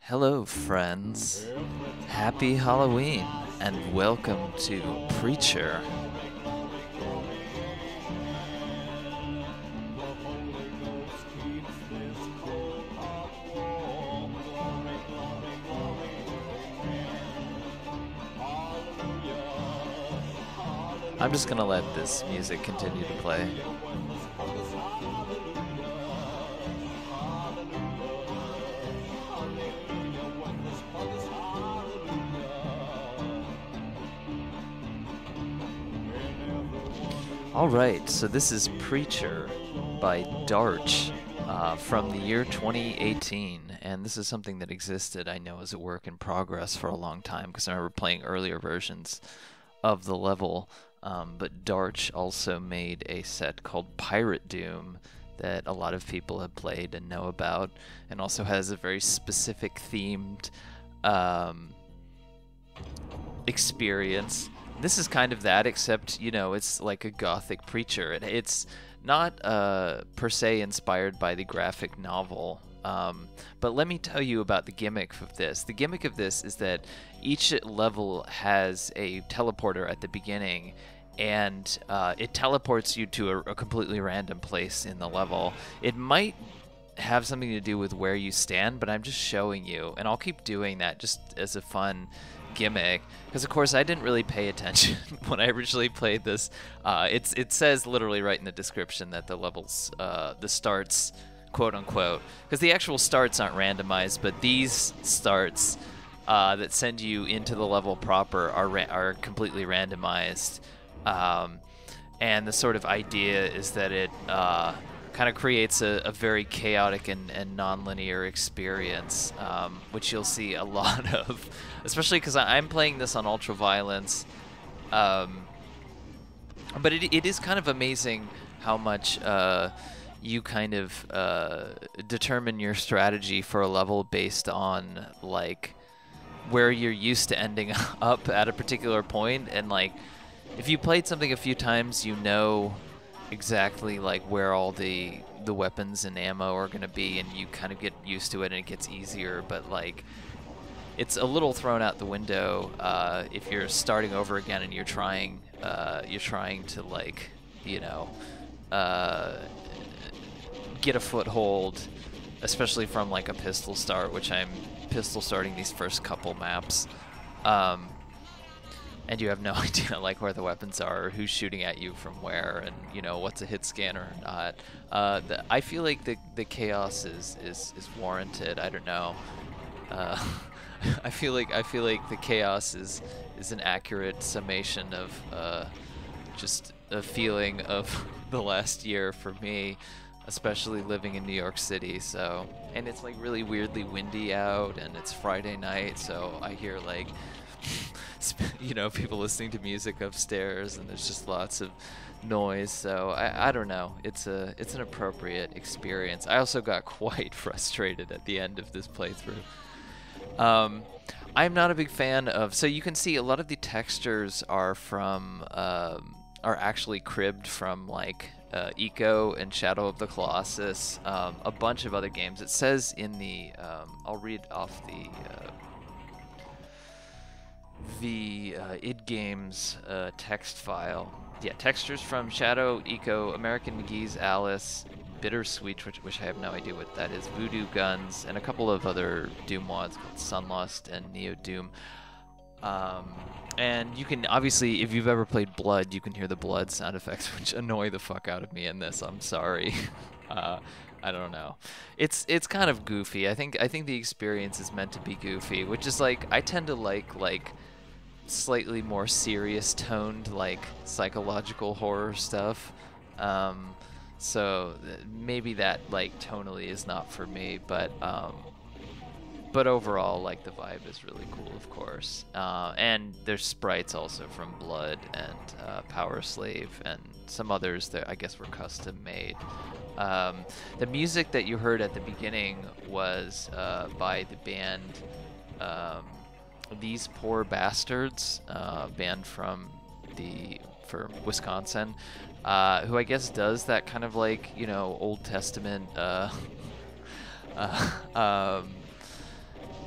Hello, friends. Happy Halloween, and welcome to Preacher. I'm just gonna let this music continue to play. Alright, so this is Preacher by Darch from the year 2018, and this is something that existed, I know, as a work in progress for a long time, because I remember playing earlier versions of the level, but Darch also made a set called Pirate Doom that a lot of people have played and know about, and also has a very specific themed experience. This is kind of that, except, you know, it's like a gothic preacher. It's not per se inspired by the graphic novel, but let me tell you about the gimmick of this. The gimmick of this is that each level has a teleporter at the beginning, and it teleports you to a completely random place in the level. It might have something to do with where you stand, but I'm just showing you, and I'll keep doing that just as a fun gimmick, because of course I didn't really pay attention when I originally played this. It says literally right in the description that the levels, the starts, quote unquote, because the actual starts aren't randomized, but these starts that send you into the level proper are completely randomized, and the sort of idea is that it kind of creates a very chaotic and non-linear experience, which you'll see a lot of, especially because I'm playing this on ultra violence. But it is kind of amazing how much you kind of determine your strategy for a level based on like where you're used to ending up at a particular point, and like if you played something a few times, you know exactly like where all the weapons and ammo are going to be, and you kind of get used to it and it gets easier. But like it's a little thrown out the window if you're starting over again and you're trying to, like, you know, get a foothold, especially from like a pistol start, which I'm pistol starting these first couple maps, and you have no idea like where the weapons are or who's shooting at you from where, and you know what's a hit scanner or not. I feel like the chaos is warranted. I don't know. I feel like the chaos is an accurate summation of just a feeling of the last year for me, especially living in New York City. So, and it's like really weirdly windy out, and it's Friday night, so I hear like you know, people listening to music upstairs, and there's just lots of noise. So I don't know, it's an appropriate experience. I also got quite frustrated at the end of this playthrough. I'm not a big fan of, so you can see a lot of the textures are from are actually cribbed from like Eco and Shadow of the Colossus, a bunch of other games. It says in the I'll read off the id Games text file. Yeah, textures from Shadow, Eco, American McGee's Alice, Bittersweet, which I have no idea what that is, Voodoo Guns, and a couple of other Doom mods called Sunlust and Neo Doom. And you can obviously, if you've ever played Blood, you can hear the blood sound effects, which annoy the fuck out of me in this. I'm sorry. I don't know. It's kind of goofy. I think the experience is meant to be goofy, which is like, I tend to like slightly more serious toned, like psychological horror stuff. So maybe that like tonally is not for me, but overall, like, the vibe is really cool, of course. And there's sprites also from Blood and Power Slave and some others that I guess were custom made. The music that you heard at the beginning was by the band These Poor Bastards, band from Wisconsin, who I guess does that kind of like, you know, Old Testament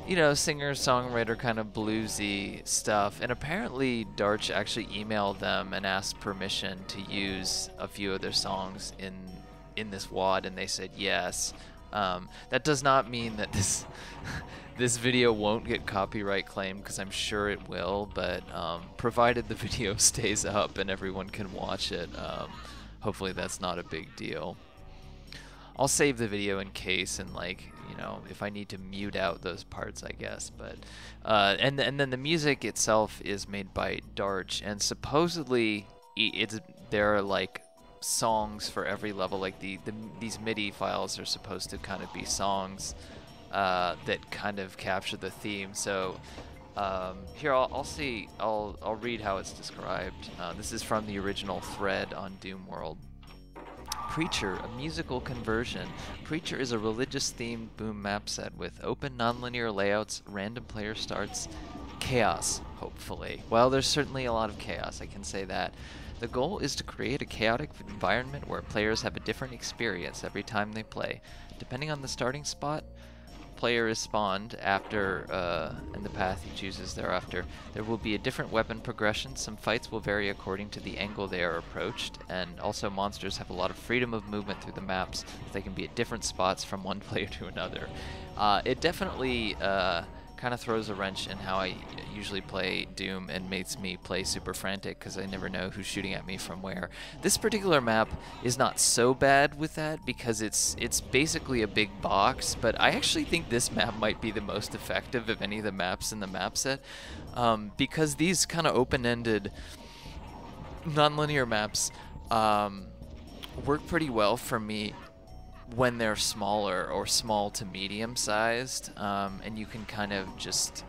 you know, singer-songwriter kind of bluesy stuff. And apparently Darch actually emailed them and asked permission to use a few of their songs in this WOD, and they said yes. That does not mean that this this video won't get copyright claimed, because I'm sure it will, but provided the video stays up and everyone can watch it, hopefully that's not a big deal. I'll save the video in case, and like, you know, if I need to mute out those parts, I guess. But and then the music itself is made by Darch, and supposedly there are like songs for every level. Like these MIDI files are supposed to kind of be songs that kind of capture the theme. So here I'll read how it's described. This is from the original thread on Doom World. Preacher, a musical conversion. Preacher is a religious-themed boom map set with open, non-linear layouts, random player starts, chaos, hopefully. Well, there's certainly a lot of chaos, I can say that. The goal is to create a chaotic environment where players have a different experience every time they play. Depending on the starting spot, player is spawned after, and the path he chooses thereafter. There will be a different weapon progression. Some fights will vary according to the angle they are approached, and also monsters have a lot of freedom of movement through the maps. They can be at different spots from one player to another. It definitely kind of throws a wrench in how I usually play Doom and makes me play super frantic because I never know who's shooting at me from where. This particular map is not so bad with that because it's basically a big box, but I actually think this map might be the most effective of any of the maps in the map set, because these kind of open-ended non-linear maps work pretty well for me when they're smaller or small to medium sized, and you can kind of just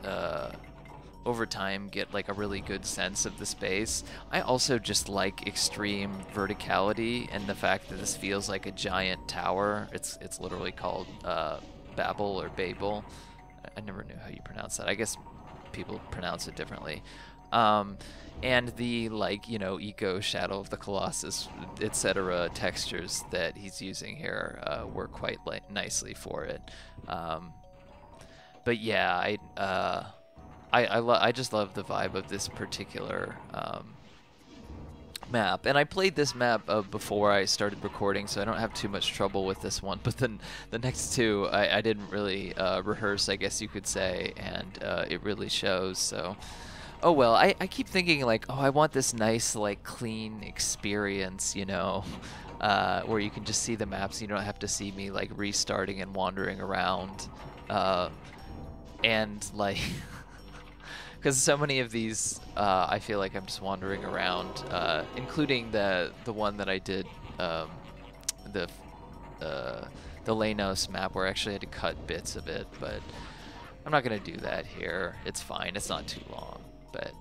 over time get like a really good sense of the space. I also just like extreme verticality and the fact that this feels like a giant tower. It's literally called Babel or Babel. I never knew how you pronounce that. I guess people pronounce it differently. And the, like, you know, eco Shadow of the Colossus, etc. textures that he's using here work quite nicely for it. But yeah, I just love the vibe of this particular map. And I played this map before I started recording, so I don't have too much trouble with this one. But then the next two, I didn't really rehearse, I guess you could say, and it really shows. So. Oh well, I keep thinking like, oh, I want this nice, like, clean experience, you know, where you can just see the maps. You don't have to see me like restarting and wandering around, and like, because so many of these, I feel like I'm just wandering around, including the one that I did, the Lanos map, where I actually had to cut bits of it, but I'm not gonna do that here. It's fine. It's not too long. But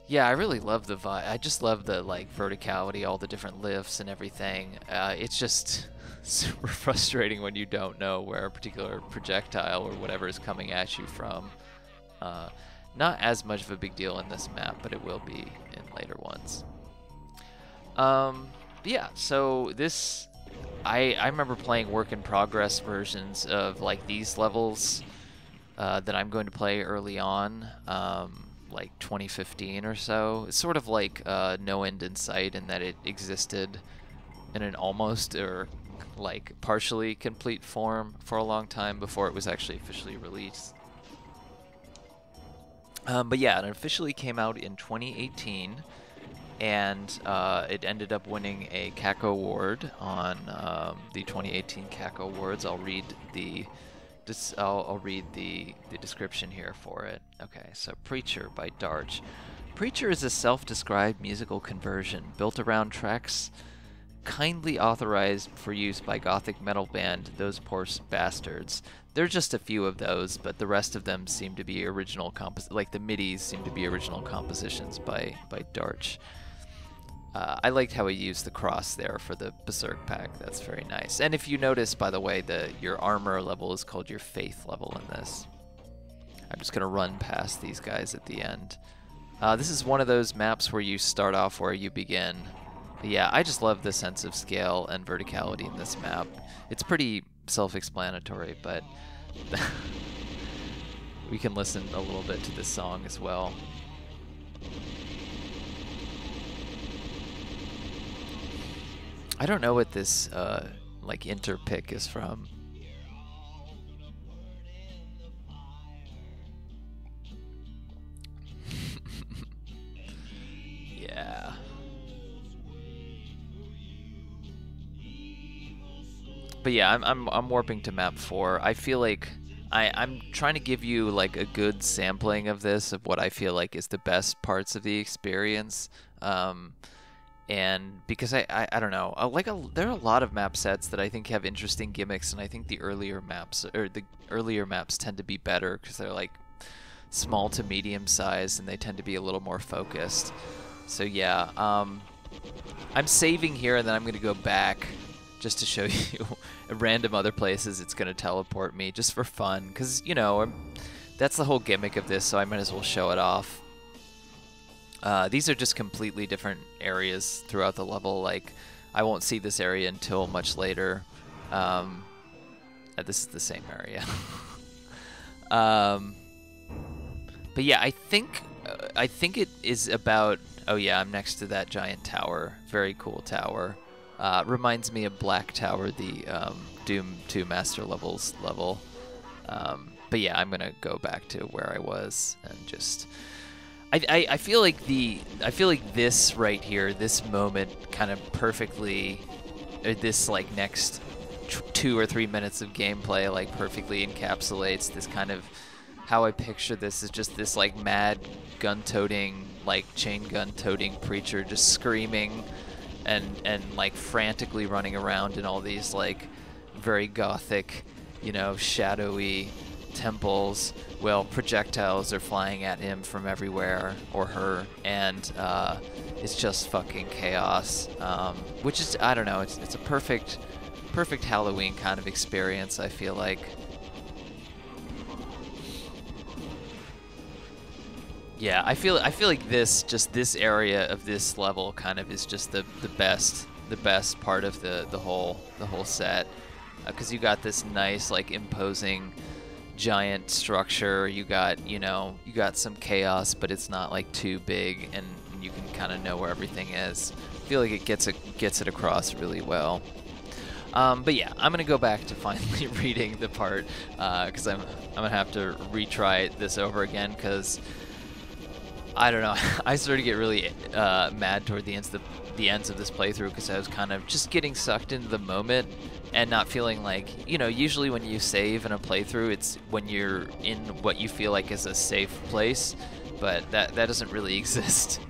yeah, I really love the vibe. I just love the like verticality, all the different lifts and everything. It's just super frustrating when you don't know where a particular projectile or whatever is coming at you from. Not as much of a big deal in this map, but it will be in later ones. Yeah, so this, I remember playing work in progress versions of like these levels that I'm going to play early on. Like 2015 or so. It's sort of like No End in Sight in that it existed in an almost or like partially complete form for a long time before it was actually officially released. But yeah, it officially came out in 2018, and it ended up winning a CAC award on the 2018 CAC awards. I'll read the description here for it. Okay, so Preacher by Darch. Preacher is a self-described musical conversion built around tracks kindly authorized for use by gothic metal band Those Poor Bastards. There are just a few of those, but the rest of them seem to be original like the MIDIs seem to be original compositions by Darch. I liked how he used the cross there for the Berserk pack. That's very nice. And if you notice, by the way, your armor level is called your faith level in this. I'm just going to run past these guys at the end. This is one of those maps where you start off where you begin. But yeah, I just love the sense of scale and verticality in this map. It's pretty self-explanatory, but we can listen a little bit to this song as well. I don't know what this like interpick is from. Yeah. But yeah, I'm warping to map 4. I feel like I'm trying to give you like a good sampling of this, of what I feel like is the best parts of the experience. And because I don't know, there are a lot of map sets that I think have interesting gimmicks, and I think the earlier maps tend to be better because they're like small to medium size and they tend to be a little more focused. So yeah, I'm saving here and then I'm gonna go back just to show you random other places it's gonna teleport me just for fun, because you know that's the whole gimmick of this, so I might as well show it off. These are just completely different areas throughout the level. Like, I won't see this area until much later. This is the same area. But yeah, I think it is about. Oh yeah, I'm next to that giant tower. Very cool tower. Reminds me of Black Tower, the Doom 2 Master Levels level. But yeah, I'm gonna go back to where I was and just. I feel like this right here, this moment, kind of perfectly, this like next 2 or 3 minutes of gameplay, like perfectly encapsulates this kind of how I picture this is just this like mad gun-toting, like chain gun-toting preacher just screaming and like frantically running around in all these like very gothic, you know, shadowy temples. Well, projectiles are flying at him from everywhere, or her, and it's just fucking chaos. Which is, I don't know, it's a perfect Halloween kind of experience, I feel like. Yeah, I feel like this area of this level kind of is just the best part of the whole set, because you got this nice like imposing giant structure. You got some chaos, but it's not like too big, and you can kind of know where everything is. I feel like it gets it across really well. But yeah, I'm gonna go back to finally reading the part, because I'm gonna have to retry this over again, because I don't know. I started to get really mad toward the ends of this playthrough, because I was kind of just getting sucked into the moment and not feeling like, you know, usually when you save in a playthrough, it's when you're in what you feel like is a safe place, but that doesn't really exist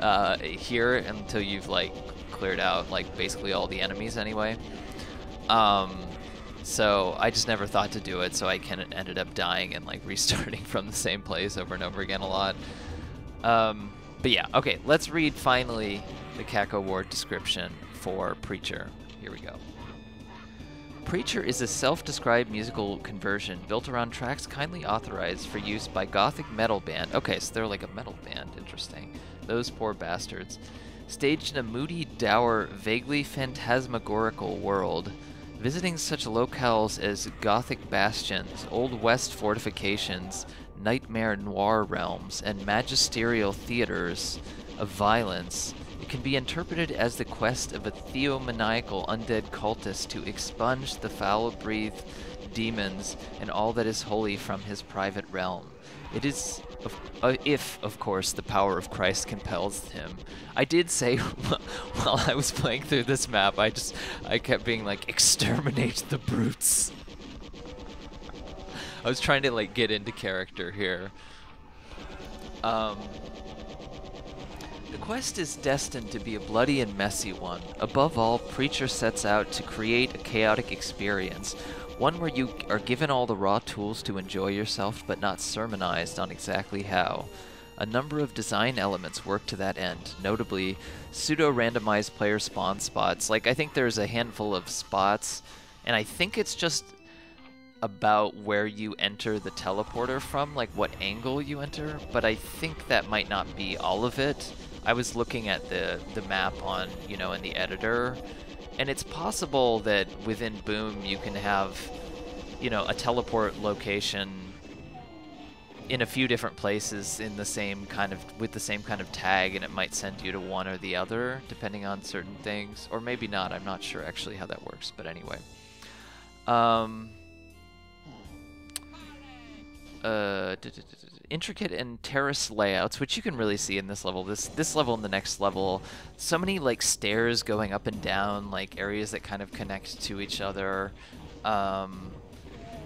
here until you've like cleared out like basically all the enemies anyway. So I just never thought to do it, so I ended up dying and like restarting from the same place over and over again a lot. But yeah, okay, let's read finally the Caco Ward description for Preacher. Here we go. Preacher is a self-described musical conversion built around tracks kindly authorized for use by gothic metal band. Okay, so they're like a metal band. Interesting. Those poor bastards. Staged in a moody, dour, vaguely phantasmagorical world, visiting such locales as gothic bastions, old west fortifications, nightmare noir realms, and magisterial theaters of violence, it can be interpreted as the quest of a theomaniacal undead cultist to expunge the foul-breathed demons and all that is holy from his private realm. It is, if, of course, the power of Christ compels him. I did say, while I was playing through this map, I kept being like, exterminate the brutes. I was trying to like get into character here. The quest is destined to be a bloody and messy one. Above all, Preacher sets out to create a chaotic experience, one where you are given all the raw tools to enjoy yourself, but not sermonized on exactly how. A number of design elements work to that end, notably pseudo-randomized player spawn spots. Like, I think there's a handful of spots, and I think it's just about where you enter the teleporter from, like what angle you enter, but I think that might not be all of it. I was looking at the map on, you know, in the editor, and it's possible that within Boom you can have, you know, a teleport location in a few different places in the same kind of with the same kind of tag, and it might send you to one or the other depending on certain things, or maybe not. I'm not sure actually how that works, but anyway. Intricate and terrace layouts, which you can really see in this level. This level and the next level, so many like stairs going up and down, like areas that kind of connect to each other.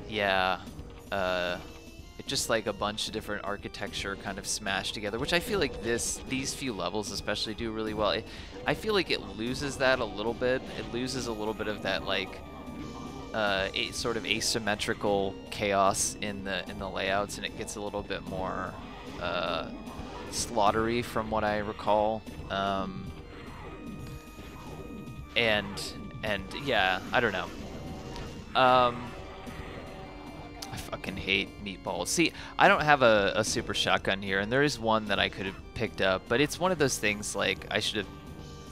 Yeah, it's just like a bunch of different architecture kind of smashed together, which I feel like these few levels especially do really well. I feel like it loses that a little bit. It loses a little bit of that like a sort of asymmetrical chaos in the layouts, and it gets a little bit more slaughtery from what I recall. And yeah, I don't know. I fucking hate meatballs. See, I don't have a super shotgun here, and there is one that I could have picked up, but it's one of those things like I should have,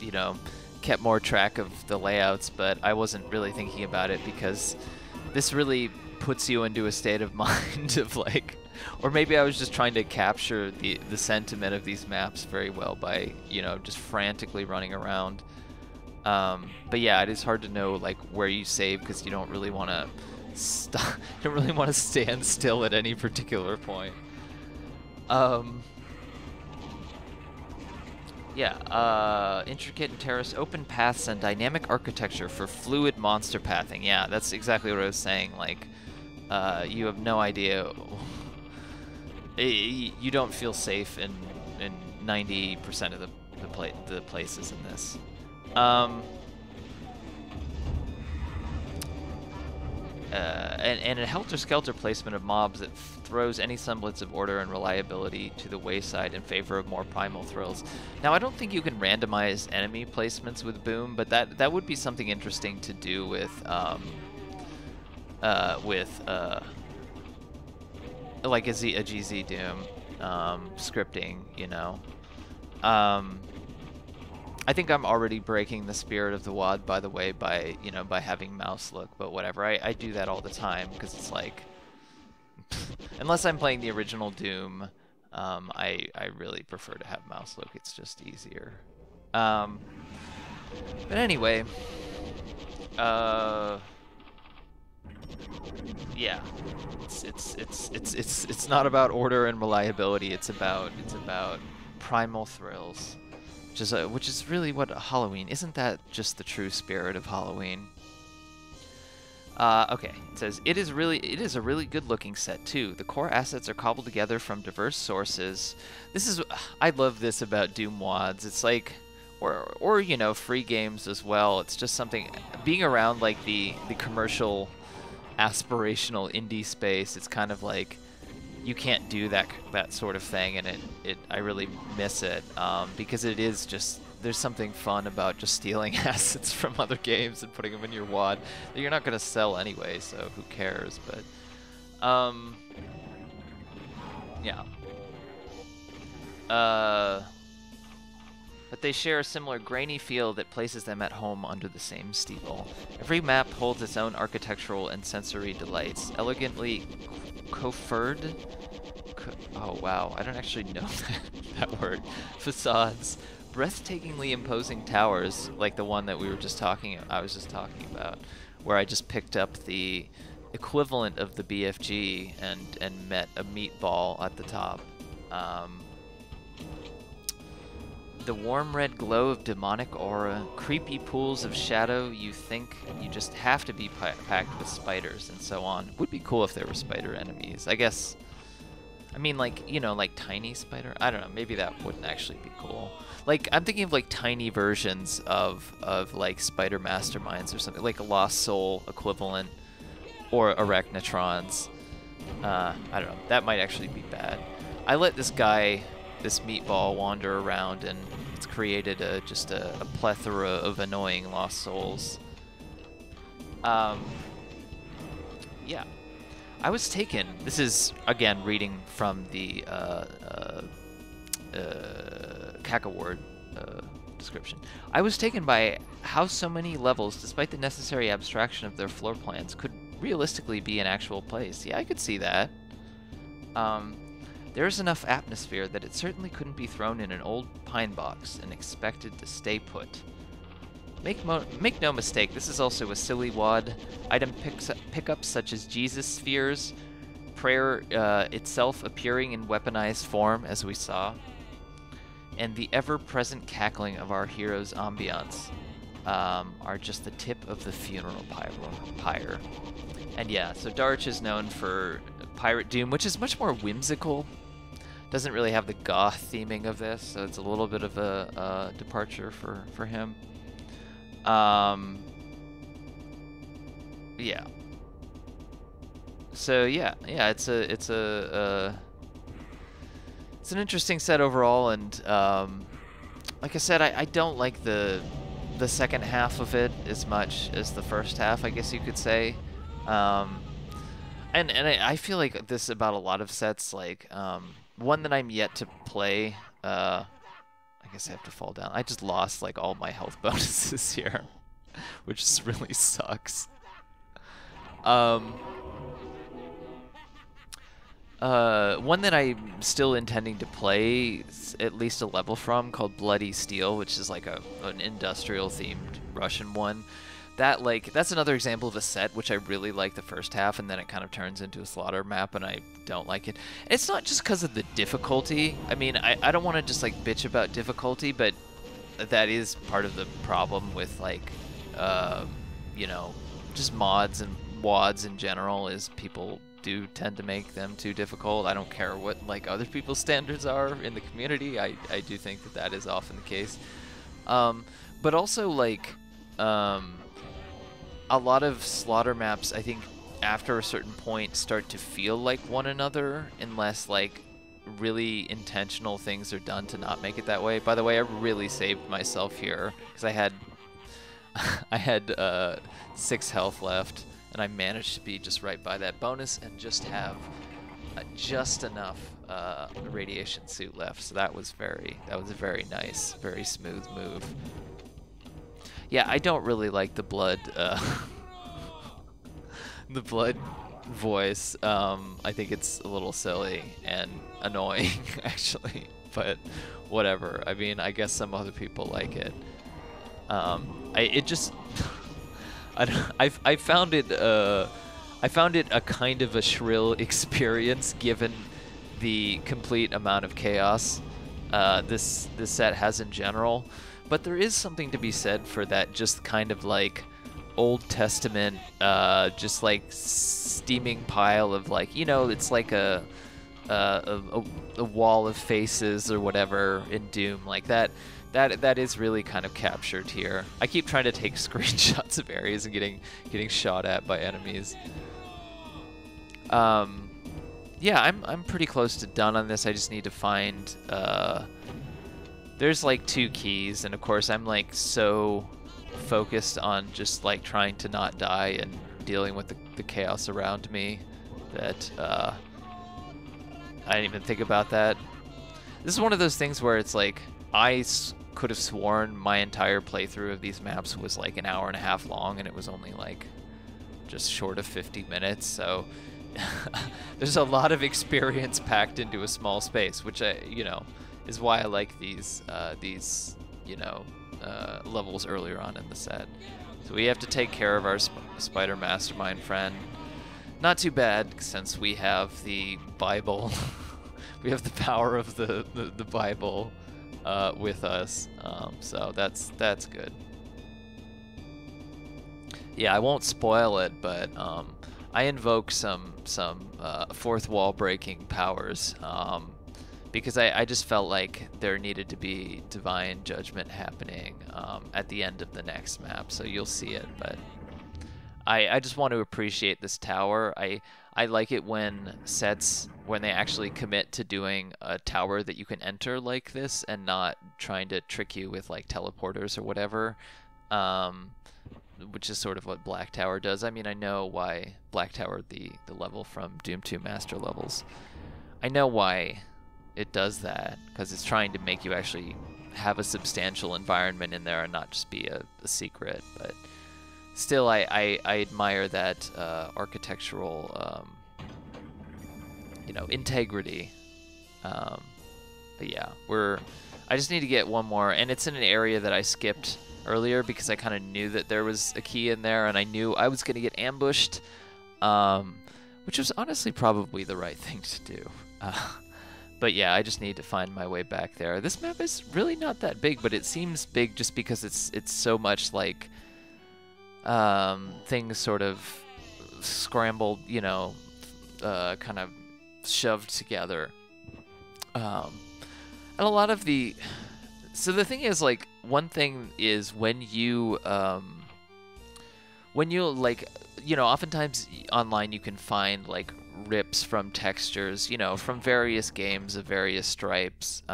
you know, kept more track of the layouts, but I wasn't really thinking about it because this really puts you into a state of mind of like, or maybe I was just trying to capture the sentiment of these maps very well by, you know, just frantically running around. But yeah, it is hard to know like where you save because you don't really want to stand still at any particular point. Yeah, intricate and terrace open paths and dynamic architecture for fluid monster pathing. Yeah, that's exactly what I was saying. Like, you have no idea. You don't feel safe in 90% of the places in this. And a helter-skelter placement of mobs that throws any semblance of order and reliability to the wayside in favor of more primal thrills. Now, I don't think you can randomize enemy placements with Boom, but that would be something interesting to do with like a GZ Doom scripting, you know. I think I'm already breaking the spirit of the WoD, by the way, by, you know, by having mouse look, but whatever. I do that all the time because it's like, unless I'm playing the original Doom, I really prefer to have mouse look. It's just easier. But anyway, yeah, it's not about order and reliability. It's about primal thrills. Which is really what Halloween. Isn't that just the true spirit of Halloween? Okay, it says it is a really good looking set too. The core assets are cobbled together from diverse sources. I love this about Doom WoDs. It's like, or you know, free games as well. It's just something being around like the commercial, aspirational indie space. It's kind of like, you can't do that sort of thing, and I really miss it because it is just, there's something fun about just stealing assets from other games and putting them in your WoD that you're not going to sell anyway, so who cares? But yeah, but they share a similar grainy feel that places them at home under the same steeple. Every map holds its own architectural and sensory delights, elegantly coiffured. Oh wow, I don't actually know that word. Facades, breathtakingly imposing towers, like the one that I was just talking about, where I just picked up the equivalent of the BFG and met a meatball at the top. The warm red glow of demonic aura, creepy pools of shadow, you think you just have to be packed with spiders and so on. Would be cool if there were spider enemies, I guess. I mean, like, you know, like tiny spider, I don't know, maybe that wouldn't actually be cool. Like, I'm thinking of like tiny versions of like spider masterminds or something, like a Lost Soul equivalent, or arachnotrons. I don't know, that might actually be bad. I let this meatball wander around, and it's created just a plethora of annoying Lost Souls. Yeah. I was taken, this is, again, reading from the Cackaward description. I was taken by how so many levels, despite the necessary abstraction of their floor plans, could realistically be an actual place. Yeah, I could see that. There is enough atmosphere that it certainly couldn't be thrown in an old pine box and expected to stay put. Make no mistake, this is also a silly wad. Item pickups such as Jesus spheres, prayer itself appearing in weaponized form, as we saw, and the ever-present cackling of our hero's ambiance are just the tip of the funeral pyre. And yeah, so Darch is known for Pirate Doom, which is much more whimsical. Doesn't really have the goth theming of this, so it's a little bit of a departure for him. Yeah. So yeah, it's an interesting set overall, and like I said, I don't like the second half of it as much as the first half, I guess you could say. And I feel like this about a lot of sets, like one that I'm yet to play. I guess I have to fall down. I just lost like all my health bonuses here, which just really sucks. One that I'm still intending to play at least a level from, called Bloody Steel, which is like an industrial themed Russian one. That's another example of a set which I really like the first half, and then it kind of turns into a slaughter map, and I don't like it. It's not just because of the difficulty. I mean, I don't want to just like bitch about difficulty, but that is part of the problem with like, you know, just mods and WADs in general, is people do tend to make them too difficult. I don't care what like other people's standards are in the community. I do think that is often the case. But also like, a lot of slaughter maps, I think, after a certain point start to feel like one another, unless like really intentional things are done to not make it that way. By the way, I really saved myself here because I had 6 health left, and I managed to be just right by that bonus and just have just enough radiation suit left. So that was a very nice, very smooth move. Yeah, I don't really like the blood, the blood voice. I think it's a little silly and annoying, actually. But whatever. I mean, I guess some other people like it. I found it a kind of a shrill experience, given the complete amount of chaos this set has in general. But there is something to be said for that, just kind of like Old Testament, just like steaming pile of like, you know, it's like a wall of faces or whatever in Doom, like that is really kind of captured here. I keep trying to take screenshots of areas and getting shot at by enemies. Yeah, I'm pretty close to done on this. I just need to find there's like 2 keys, and of course I'm like so focused on just like trying to not die and dealing with the chaos around me that I didn't even think about that. This is one of those things where it's like I could have sworn my entire playthrough of these maps was like an hour and a half long, and it was only like just short of 50 minutes, so there's a lot of experience packed into a small space, which you know, is why I like these you know, levels earlier on in the set. So we have to take care of our spider mastermind friend. Not too bad, since we have the Bible. We have the power of the Bible with us, so that's good. Yeah, I won't spoil it, but I invoke some fourth wall breaking powers, because I just felt like there needed to be divine judgment happening at the end of the next map, so you'll see it. But I just want to appreciate this tower. I like it when they actually commit to doing a tower that you can enter like this, and not trying to trick you with like teleporters or whatever, which is sort of what Black Tower does. I mean, I know why Black Tower, the level from Doom 2 Master levels, I know why it does that, because it's trying to make you actually have a substantial environment in there and not just be a secret. But still, I admire that architectural, you know, integrity But yeah, I just need to get one more, and it's in an area that I skipped earlier because I kind of knew that there was a key in there, and I knew I was going to get ambushed, which was honestly probably the right thing to do. But yeah, I just need to find my way back there. This map is really not that big, but it seems big just because it's so much like things sort of scrambled, you know, kind of shoved together. And a lot of so the thing is, like, one thing is when you like, you know, oftentimes online you can find like rips from textures, you know, from various games of various stripes,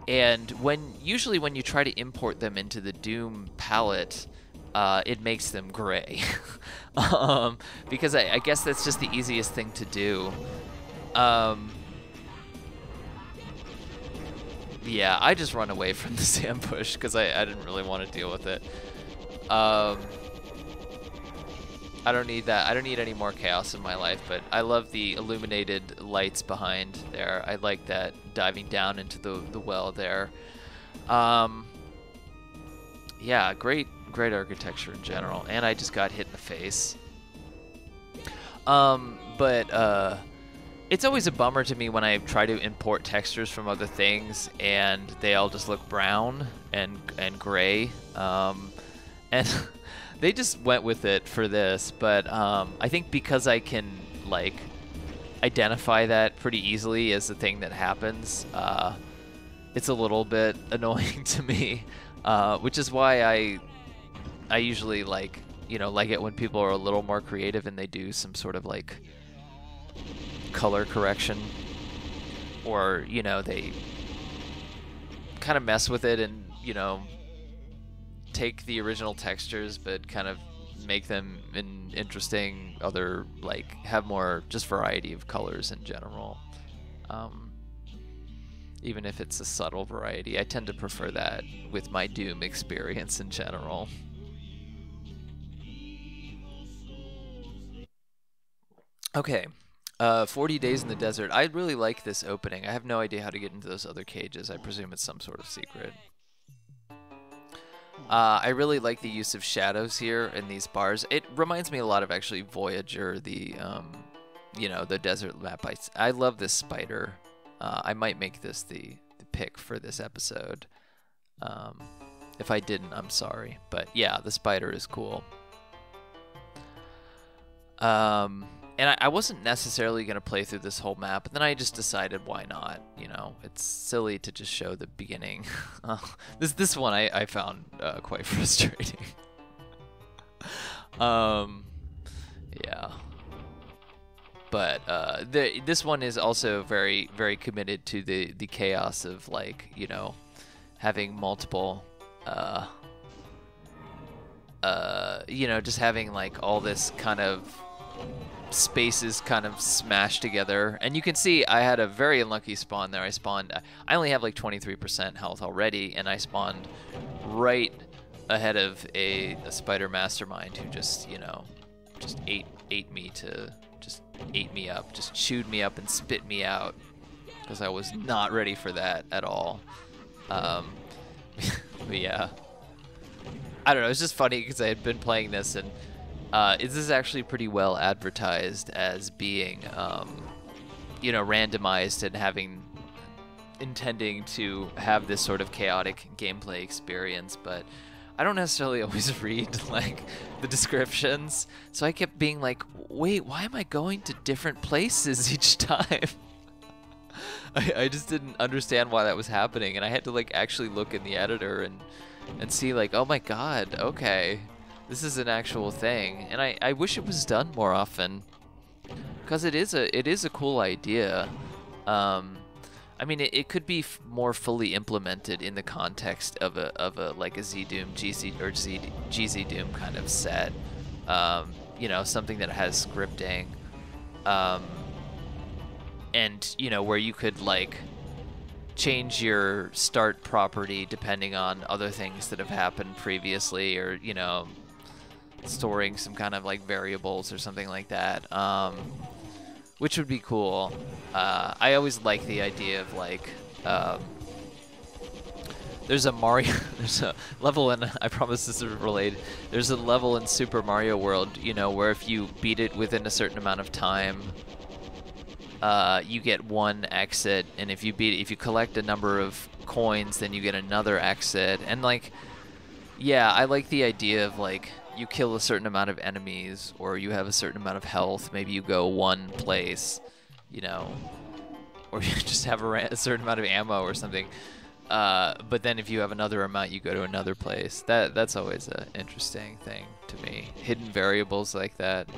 and usually when you try to import them into the Doom palette, it makes them gray. Because I guess that's just the easiest thing to do. Yeah, I just run away from this ambush because I didn't really want to deal with it. I don't need that. I don't need any more chaos in my life, but I love the illuminated lights behind there. I like that diving down into the well there. Yeah, great architecture in general, and I just got hit in the face. But it's always a bummer to me when I try to import textures from other things and they all just look brown and gray. And they just went with it for this, but I think because I can like identify that pretty easily as the thing that happens, it's a little bit annoying to me, which is why I usually like it when people are a little more creative and they do some sort of like color correction, or you know, they kind of mess with it and, you know, take the original textures but kind of make them interesting, other, like, have more just variety of colors in general, even if it's a subtle variety. I tend to prefer that with my Doom experience in general. Okay, 40 Days in the Desert. I really like this opening. I have no idea how to get into those other cages. I presume it's some sort of secret. I really like the use of shadows here in these bars. It reminds me a lot of, actually, Voyager, the, you know, the desert map. I love this spider. I might make this the pick for this episode. If I didn't, I'm sorry. But yeah, the spider is cool. And I wasn't necessarily going to play through this whole map, but then I just decided, why not? You know, it's silly to just show the beginning. This one I found quite frustrating. Yeah. But this one is also very, very committed to the chaos of, like, you know, having multiple, you know, just having, like, all this kind of spaces kind of smashed together. And you can see I had a very unlucky spawn there. I only have like 23% health already, and I spawned right ahead of a spider mastermind who just, you know, just ate me up, just chewed me up and spit me out, because I was not ready for that at all. But yeah, I don't know, it's just funny because I had been playing this, and this is actually pretty well advertised as being, you know, randomized and intending to have this sort of chaotic gameplay experience, but I don't necessarily always read, like, the descriptions, so I kept being like, wait, why am I going to different places each time? I just didn't understand why that was happening, and I had to, like, actually look in the editor and see, like, oh my god, okay. This is an actual thing, and I wish it was done more often, because it is a cool idea. I mean, it could be more fully implemented in the context of a like a Z-Doom, GZ Doom kind of set. You know, something that has scripting, and, you know, where you could, like, change your start property depending on other things that have happened previously, or, you know, storing some kind of, like, variables or something like that, which would be cool. I always like the idea of like, there's a Mario, there's a level in, I promise this is related, there's a level in Super Mario World, you know, where if you beat it within a certain amount of time, you get one exit, and if you collect a number of coins, then you get another exit, and like, yeah, I like the idea of like, you kill a certain amount of enemies, or you have a certain amount of health, maybe you go one place, you know, or you just have a certain amount of ammo or something. But then if you have another amount, you go to another place. That's always an interesting thing to me. Hidden variables like that.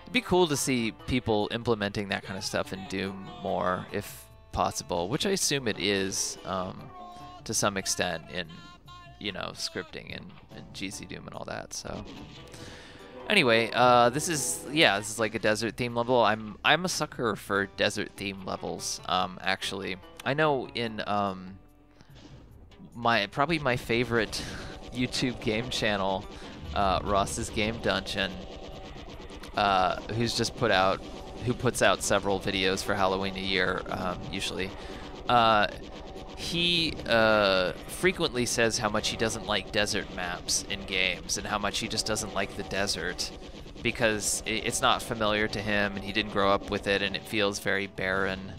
It'd be cool to see people implementing that kind of stuff in Doom more, if possible, which I assume it is to some extent in, you know, scripting and GC Doom and all that. So anyway, this is like a desert theme level. I'm a sucker for desert theme levels. Actually, I know in probably my favorite YouTube game channel, Ross's Game Dungeon, who puts out several videos for Halloween a year, usually. He frequently says how much he doesn't like desert maps in games, and how much he just doesn't like the desert because it's not familiar to him, and he didn't grow up with it, and it feels very barren.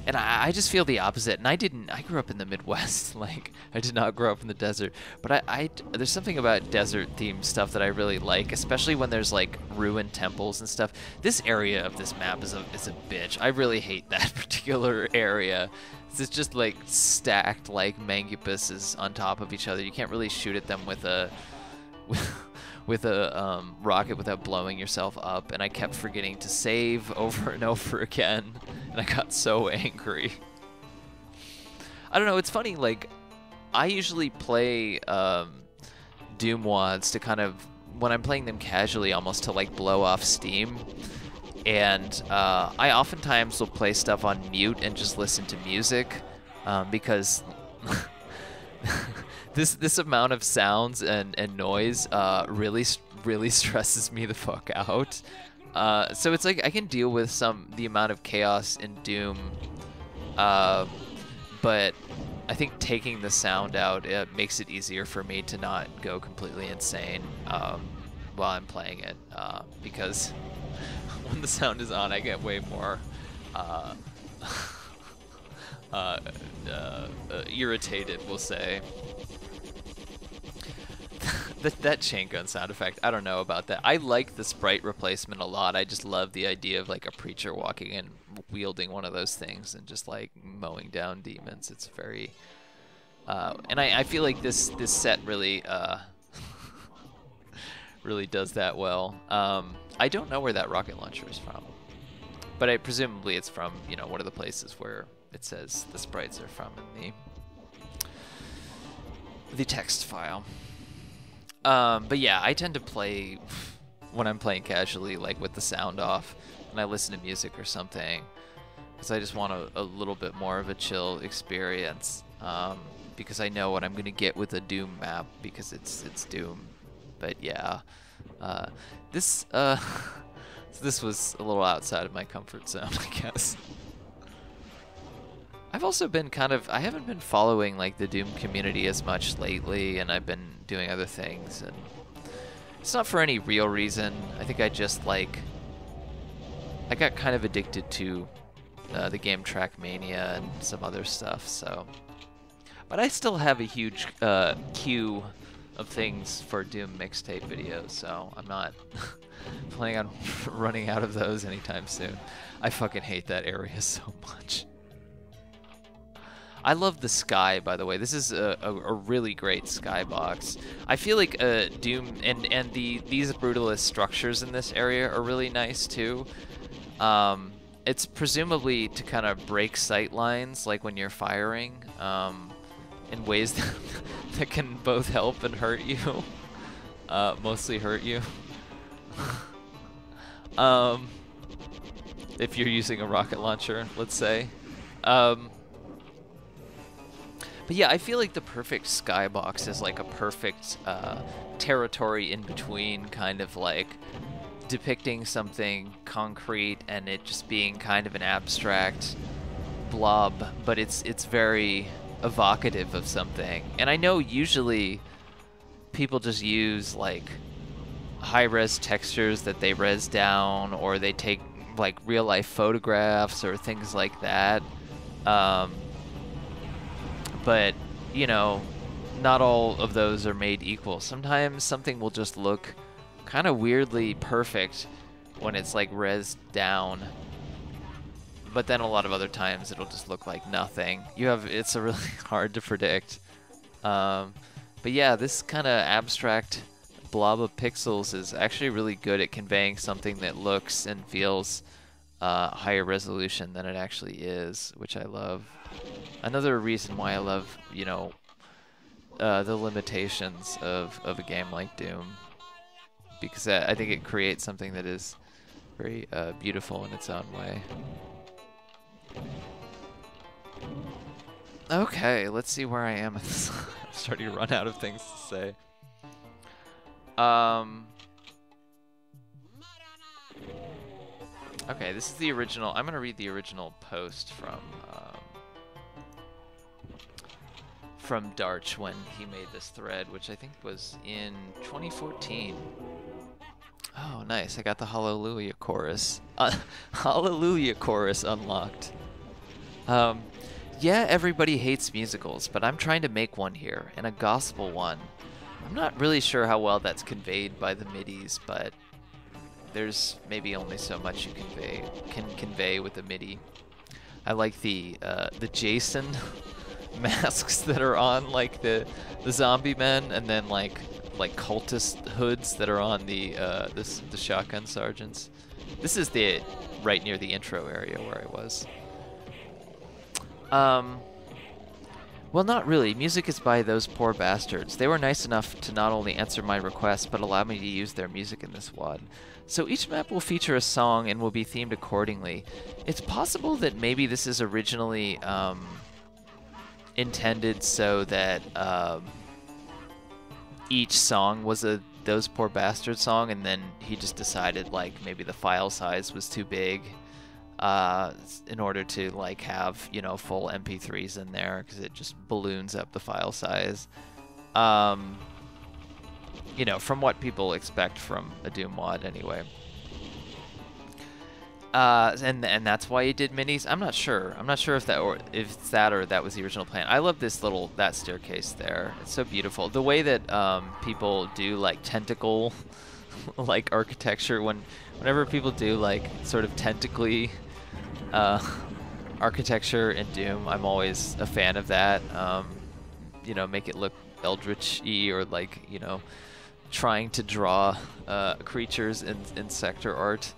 And I just feel the opposite. And I grew up in the Midwest. Like, I did not grow up in the desert. But there's something about desert-themed stuff that I really like, especially when there's, like, ruined temples and stuff. This area of this map is a bitch. I really hate that particular area. It's just, like, stacked, like, mangupuses on top of each other. You can't really shoot at them with a rocket without blowing yourself up, and I kept forgetting to save over and over again, and I got so angry. I don't know, it's funny, like, I usually play Doom WADs to kind of, when I'm playing them casually, almost to like blow off steam, and I oftentimes will play stuff on mute and just listen to music, because This amount of sounds and noise really stresses me the fuck out. So it's like I can deal with the amount of chaos in Doom, but I think taking the sound out, it makes it easier for me to not go completely insane while I'm playing it, because when the sound is on, I get way more irritated, we'll say. That chain gun sound effect, I don't know about that. I like the sprite replacement a lot. I just love the idea of like a preacher walking in, wielding one of those things and just like mowing down demons. It's very, and I feel like this set really, really does that well. I don't know where that rocket launcher is from, but presumably it's from, you know, one of the places where it says the sprites are from in the text file. But yeah, I tend to play when I'm playing casually, like with the sound off, and I listen to music or something, because I just want a little bit more of a chill experience, because I know what I'm gonna get with a Doom map, because it's Doom. But yeah, this was a little outside of my comfort zone, I guess. I've also been I haven't been following like the Doom community as much lately, and I've been doing other things, and it's not for any real reason. I think I just like, I got kind of addicted to the game Trackmania and some other stuff, so. But I still have a huge queue of things for Doom mixtape videos, so I'm not planning on running out of those anytime soon. I fucking hate that area so much. I love the sky, by the way. This is a really great skybox. I feel like Doom and these brutalist structures in this area are really nice too. It's presumably to kind of break sight lines, like when you're firing, in ways that can both help and hurt you. Mostly hurt you. If you're using a rocket launcher, let's say. But yeah, I feel like the perfect skybox is like a perfect territory in between, kind of like depicting something concrete and it just being kind of an abstract blob, but it's very evocative of something. And I know usually people just use like high-res textures that they res down, or they take like real-life photographs or things like that. But you know, not all of those are made equal. Sometimes something will just look kind of weirdly perfect when it's like res down, but then a lot of other times it'll just look like nothing. It's a really hard to predict. But yeah, this kind of abstract blob of pixels is actually really good at conveying something that looks and feels higher resolution than it actually is, which I love. Another reason why I love, you know, the limitations of a game like Doom, because I think it creates something that is very beautiful in its own way. Okay, let's see where I am. I'm starting to run out of things to say. Okay, this is the original. I'm going to read the original post from Darch when he made this thread, which I think was in 2014. Oh, nice. I got the Hallelujah chorus. Hallelujah chorus unlocked. Yeah, everybody hates musicals, but I'm trying to make one here, and a gospel one. I'm not really sure how well that's conveyed by the MIDIs, but there's maybe only so much you can convey with a MIDI. I like the Jason masks that are on like the zombie men, and then like cultist hoods that are on the shotgun sergeants. This is right near the intro area where I was. Well, not really. Music is by those poor bastards. They were nice enough to not only answer my request, but allow me to use their music in this WOD. So each map will feature a song and will be themed accordingly. It's possible that maybe this is originally intended so that each song was a those poor bastards song, and then he just decided like maybe the file size was too big in order to like have, you know, full MP3s in there, because it just balloons up the file size. You know, from what people expect from a Doom mod anyway. And that's why he did minis. I'm not sure. I'm not sure if that was the original plan. I love this that staircase there. It's so beautiful. The way that people do like tentacle like architecture, whenever people do like sort of tentacly architecture in Doom, I'm always a fan of that. You know, make it look Eldritch-y, or like, you know, trying to draw creatures in sector art.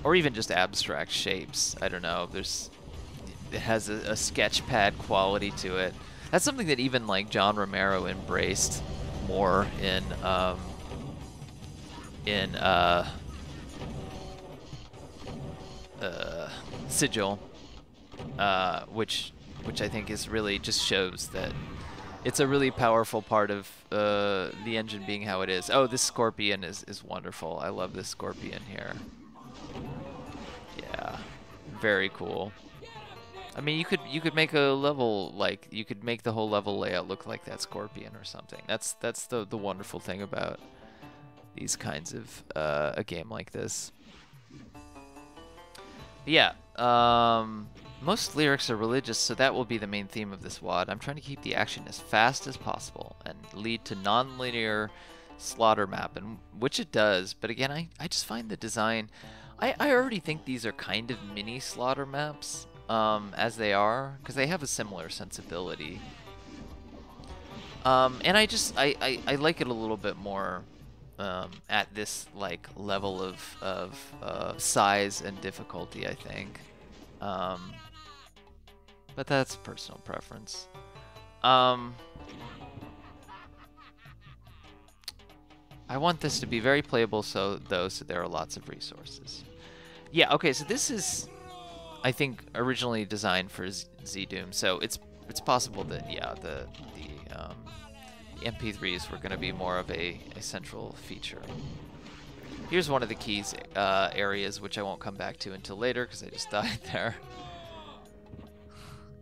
Or even just abstract shapes. I don't know. It has a sketch pad quality to it. That's something that even like John Romero embraced more in Sigil, which I think is really just shows that it's a really powerful part of the engine being how it is. Oh, this scorpion is wonderful. I love this scorpion here. Yeah, very cool. I mean, you could make a level, like, you could make the whole level layout look like that scorpion or something. That's the wonderful thing about these kinds of a game like this. But yeah, most lyrics are religious, so that will be the main theme of this WOD. I'm trying to keep the action as fast as possible and lead to non-linear slaughter map, and which it does. But again, I just find the design, I already think these are kind of mini slaughter maps as they are, because they have a similar sensibility. And I like it a little bit more at this like level of size and difficulty, I think. But that's personal preference. I want this to be very playable, so there are lots of resources. Yeah, okay, so this is, I think, originally designed for Z-Doom, so it's possible that, yeah, the MP3s were going to be more of a central feature. Here's one of the keys areas, which I won't come back to until later because I just died there.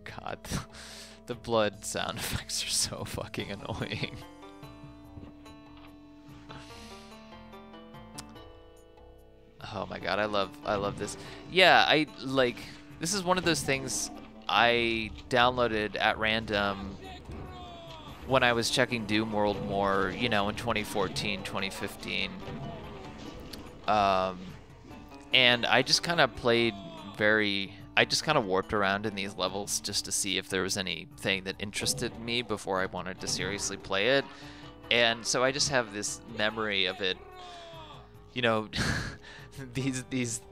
God, the blood sound effects are so fucking annoying. Oh my god, I love this. Yeah, this is one of those things I downloaded at random when I was checking Doom World more, you know, in 2014, 2015. And I just kind of I just kind of warped around in these levels just to see if there was anything that interested me before I wanted to seriously play it. And so I just have this memory of it, you know, the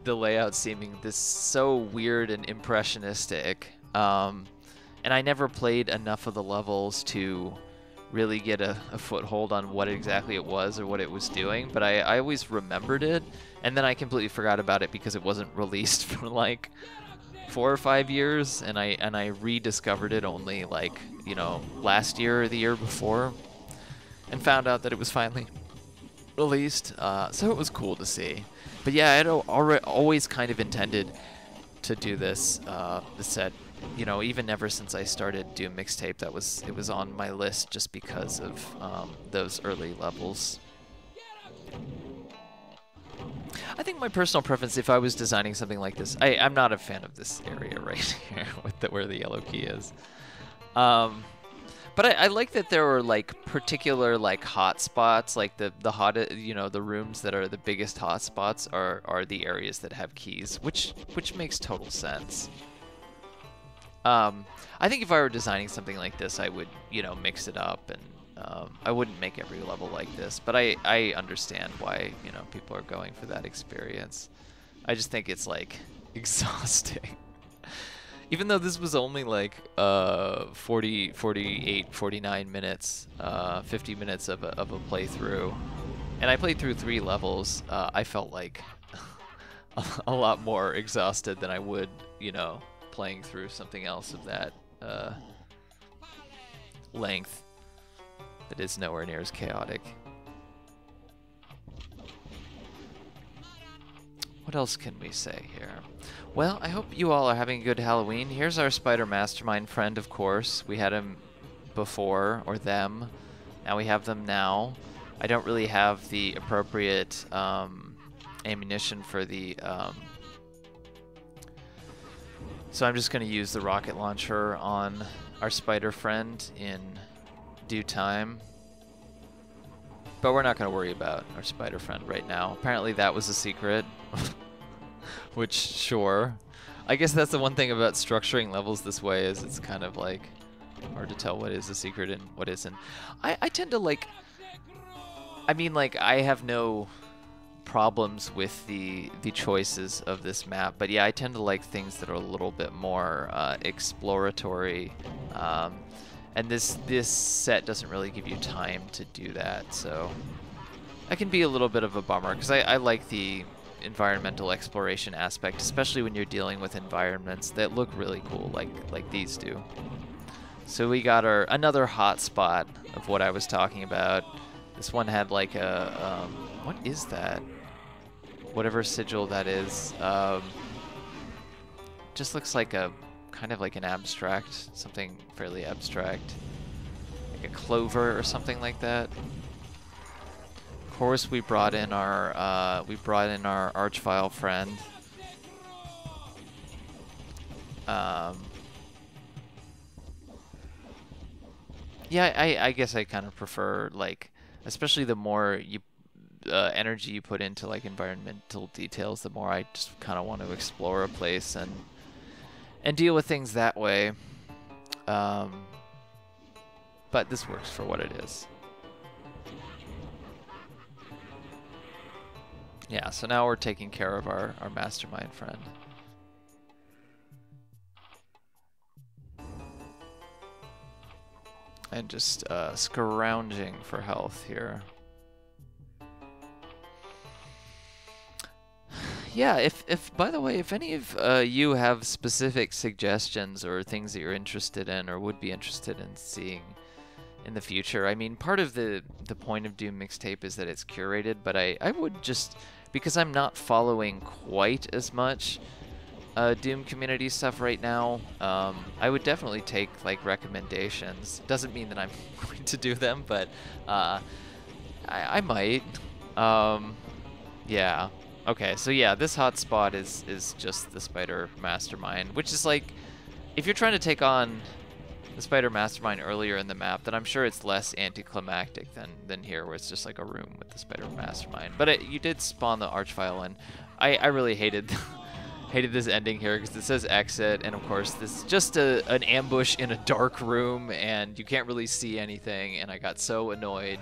layouts seeming this so weird and impressionistic. And I never played enough of the levels to really get a foothold on what exactly it was or what it was doing, but I always remembered it, and then I completely forgot about it because it wasn't released for like 4 or 5 years, and I rediscovered it only like, you know, last year or the year before, and found out that it was finally released. So it was cool to see. But yeah, I'd always kind of intended to do this set. You know, even ever since I started Doom Mixtape, it was on my list just because of those early levels. I think my personal preference, if I was designing something like this, I'm not a fan of this area right here with where the yellow key is. But I like that there are like particular like hot spots, like the hot, you know, the rooms that are the biggest hot spots are the areas that have keys, which makes total sense. I think if I were designing something like this, I would, you know, mix it up, and I wouldn't make every level like this, but I understand why, you know, people are going for that experience. I just think it's like exhausting. Even though this was only like 48, 49 minutes, 50 minutes of a playthrough, and I played through 3 levels, I felt like a lot more exhausted than I would, you know, playing through something else of that length that is nowhere near as chaotic. What else can we say here? Well, I hope you all are having a good Halloween. Here's our spider mastermind friend, of course. We had him before, or them. Now we have them now. I don't really have the appropriate ammunition for the... So I'm just going to use the rocket launcher on our spider friend in due time. But we're not going to worry about our spider friend right now. Apparently that was a secret. Which, sure. I guess that's the one thing about structuring levels this way, is it's kind of like hard to tell what is a secret and what isn't. I tend to like... I mean, like, I have no problems with the choices of this map, but yeah, I tend to like things that are a little bit more exploratory, and this set doesn't really give you time to do that, so that can be a little bit of a bummer, because I like the environmental exploration aspect, especially when you're dealing with environments that look really cool, like these do. So we got our another hot spot of what I was talking about. This one had like a what is that? Whatever sigil that is, just looks like a kind of like an abstract, something fairly abstract, like a clover or something like that. Of course, we brought in our archvile friend. Yeah, I guess I kind of prefer, like, especially the more you energy you put into like environmental details, the more I just kind of want to explore a place and deal with things that way. But this works for what it is. Yeah, so now we're taking care of our mastermind friend. And just scrounging for health here. Yeah, if by the way, if any of you have specific suggestions or things that you're interested in or would be interested in seeing in the future. I mean, part of the point of Doom Mixtape is that it's curated, but I would just, because I'm not following quite as much Doom community stuff right now, I would definitely take like recommendations. Doesn't mean that I'm going to do them, but I might. Yeah. Okay, so yeah, this hotspot is just the Spider Mastermind, which is like, if you're trying to take on the Spider Mastermind earlier in the map, then I'm sure it's less anticlimactic than here, where it's just like a room with the Spider Mastermind. But you did spawn the Archviolin. I really hated hated this ending here because it says exit, and of course this is just an ambush in a dark room, and you can't really see anything. And I got so annoyed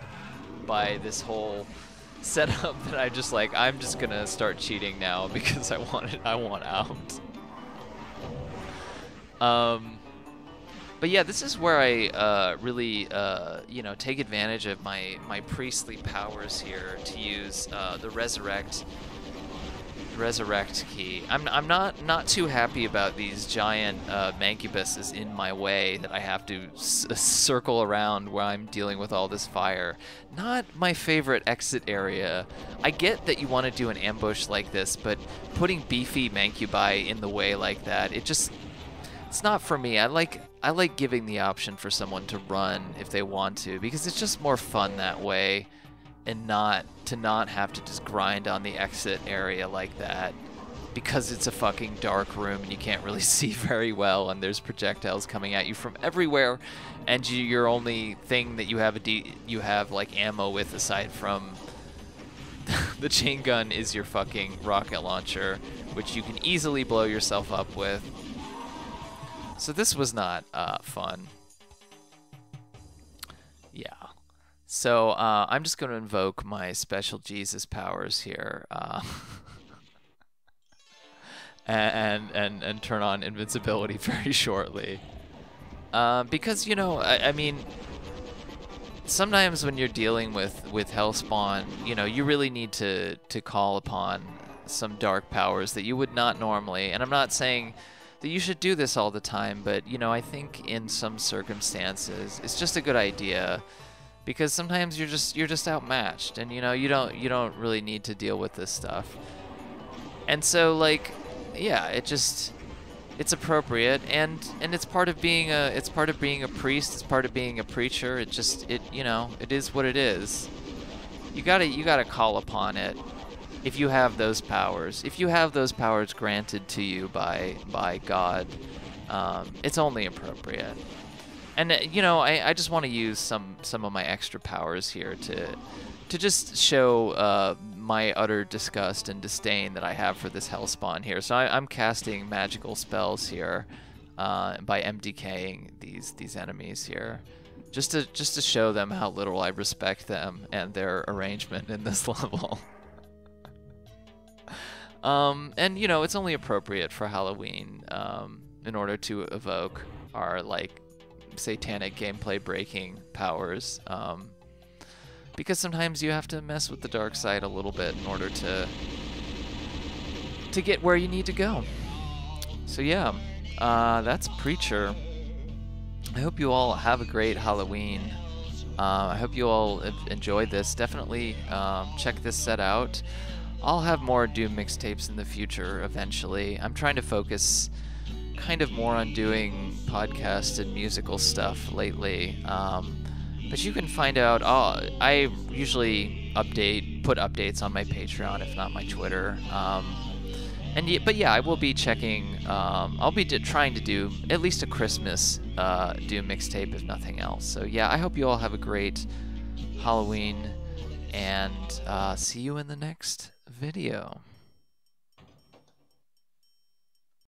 by this whole setup that I'm just gonna start cheating now because I want out. But yeah, this is where I really you know, take advantage of my priestly powers here to use the resurrect key. I'm not too happy about these giant mancubuses in my way that I have to circle around while I'm dealing with all this fire. Not my favorite exit area. I get that you want to do an ambush like this, but putting beefy mancubi in the way like that, it's not for me. I like giving the option for someone to run if they want to, because it's just more fun that way, and not have to just grind on the exit area like that, because it's a fucking dark room and you can't really see very well, and there's projectiles coming at you from everywhere, and your only thing that you have like ammo with aside from the chain gun is your fucking rocket launcher, which you can easily blow yourself up with. So this was not fun. Yeah. So I'm just going to invoke my special Jesus powers here, and turn on invincibility very shortly. Because, you know, I mean, sometimes when you're dealing with hellspawn, you know, you really need to call upon some dark powers that you would not normally. And I'm not saying that you should do this all the time, but, you know, I think in some circumstances it's just a good idea, because sometimes you're just outmatched, and, you know, you don't really need to deal with this stuff. And so, like, yeah, it's appropriate, and it's part of being a priest, it's part of being a preacher. You know, it is what it is. You gotta call upon it if you have those powers. If you have those powers granted to you by God, it's only appropriate. And you know, I just want to use some of my extra powers here to just show my utter disgust and disdain that I have for this hellspawn here. So I'm casting magical spells here by MDKing these enemies here, just to show them how little I respect them and their arrangement in this level. And you know, it's only appropriate for Halloween in order to evoke our like satanic gameplay breaking powers, because sometimes you have to mess with the dark side a little bit in order to get where you need to go. So yeah, that's Preacher. I hope you all have a great Halloween. I hope you all enjoyed this. Definitely check this set out. I'll have more Doom mixtapes in the future eventually. I'm trying to focus kind of more on doing podcast and musical stuff lately. But you can find out, I usually put updates on my Patreon, if not my Twitter. But yeah, I will be checking, I'll be trying to do at least a Christmas Doom mixtape, if nothing else. So yeah, I hope you all have a great Halloween, and see you in the next video.